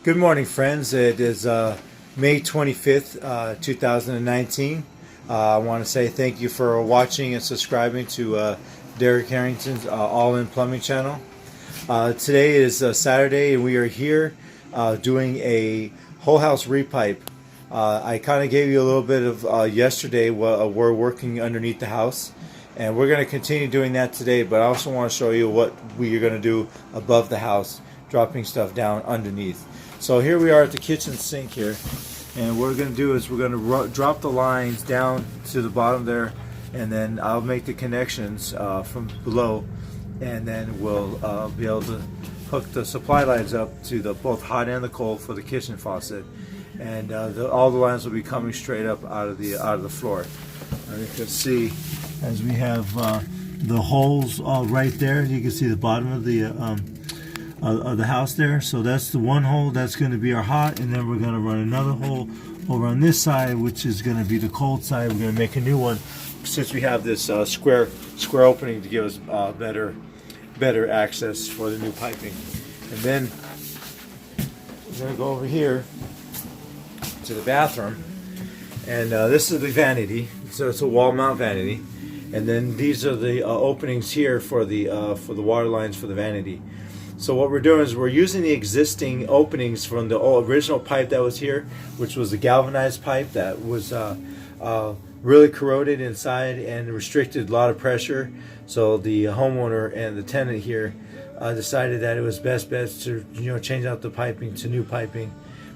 Good morning, friends. It is May 25th, 2019. I want to say thank you for watching and subscribing to Derek Harrington's All In Plumbing channel. Today is Saturday, and we are here doing a whole house repipe. I kind of gave you a little bit of yesterday. We're working underneath the house, and we're going to continue doing that today, but I also want to show you what we are going to do above the house, dropping stuff down underneath. So here we are at the kitchen sink here, and what we're going to do is we're going to drop the lines down to the bottom there, and then I'll make the connections from below, and then we'll be able to hook the supply lines up to the both hot and the cold for the kitchen faucet, and all the lines will be coming straight up out of the floor. And you can see as we have the holes all right there. You can see the bottom of the house there. So that's the one hole that's going to be our hot, and then we're going to run another hole over on this side, which is going to be the cold side. We're going to make a new one since we have this square opening to give us better access for the new piping. And then we're going to go over here to the bathroom, and this is the vanity. So it's a wall mount vanity, and then these are the openings here for the water lines for the vanity. So what we're doing is we're using the existing openings from the original pipe that was here, which was a galvanized pipe that was really corroded inside and restricted a lot of pressure. So the homeowner and the tenant here decided that it was best to change out the piping to new piping,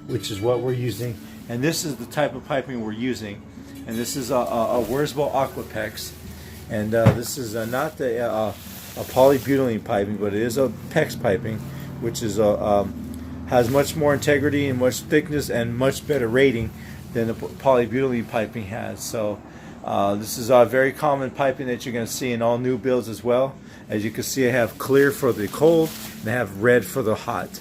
which is what we're using. And this is the type of piping we're using. And this is a Wurzbo Aquapex, and this is not the a polybutylene piping, but it is a PEX piping, which is has much more integrity and much thickness and much better rating than the polybutylene piping has. So this is a very common piping that you're going to see in all new builds as well. As you can see, I have clear for the cold and I have red for the hot.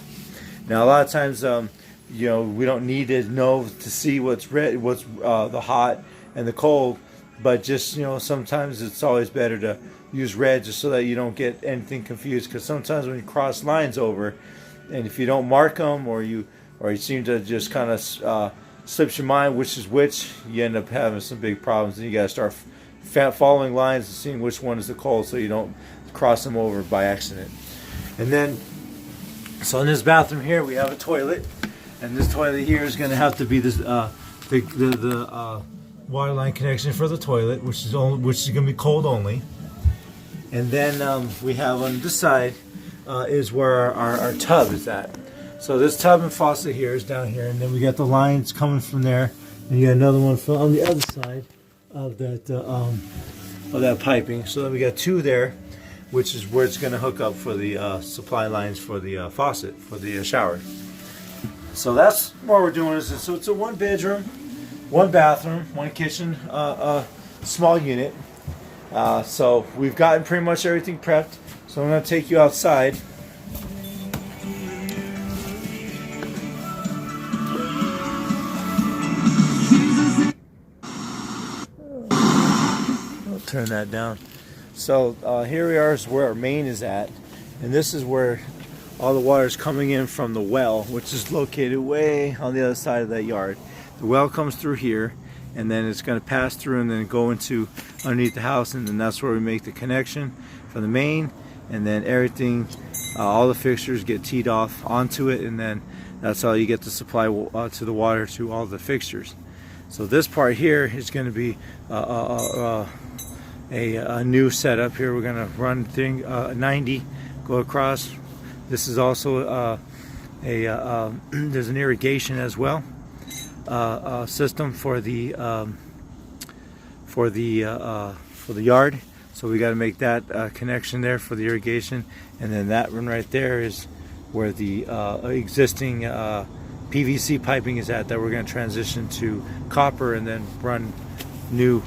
Now a lot of times we don't need to know to see what's red, what's the hot and the cold, but just sometimes it's always better to use red just so that you don't get anything confused, because sometimes when you cross lines over, and if you don't mark them, or you seem to just kind of slips your mind which is which, you end up having some big problems, and you got to start following lines and seeing which one is the cold so you don't cross them over by accident. And then so in this bathroom here we have a toilet, and this toilet here is going to have to be this the water line connection for the toilet, which is going to be cold only. And then we have on this side is where our tub is at. So this tub and faucet here is down here, and then we got the lines coming from there, and you got another one from on the other side of that piping. So then we got two there, which is where it's going to hook up for the supply lines for the faucet for the shower. So that's what we're doing. So it's a one bedroom, one bathroom, one kitchen, small unit. So we've gotten pretty much everything prepped. So I'm going to take you outside. I'll turn that down. So here we are is where our main is at. And this is where all the water is coming in from the well, which is located way on the other side of that yard. The well comes through here, and then it's going to pass through and then go into underneath the house, and then that's where we make the connection from the main, and then everything, all the fixtures get teed off onto it, and then that's how you get the supply to the water to all the fixtures. So this part here is going to be a new setup here. We're going to run 90 go across. This is also there's an irrigation as well. System for the yard, so we got to make that connection there for the irrigation, and then that one right there is where the existing PVC piping is at, that we're going to transition to copper and then run new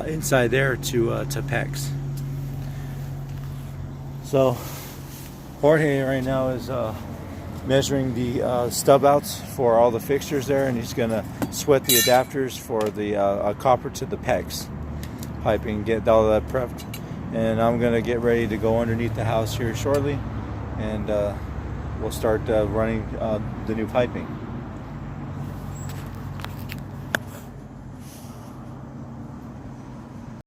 inside there to PEX. So Jorge right now is measuring the stub outs for all the fixtures there, and he's going to sweat the adapters for the copper to the PEX piping, get all that prepped, and I'm going to get ready to go underneath the house here shortly and we'll start running the new piping.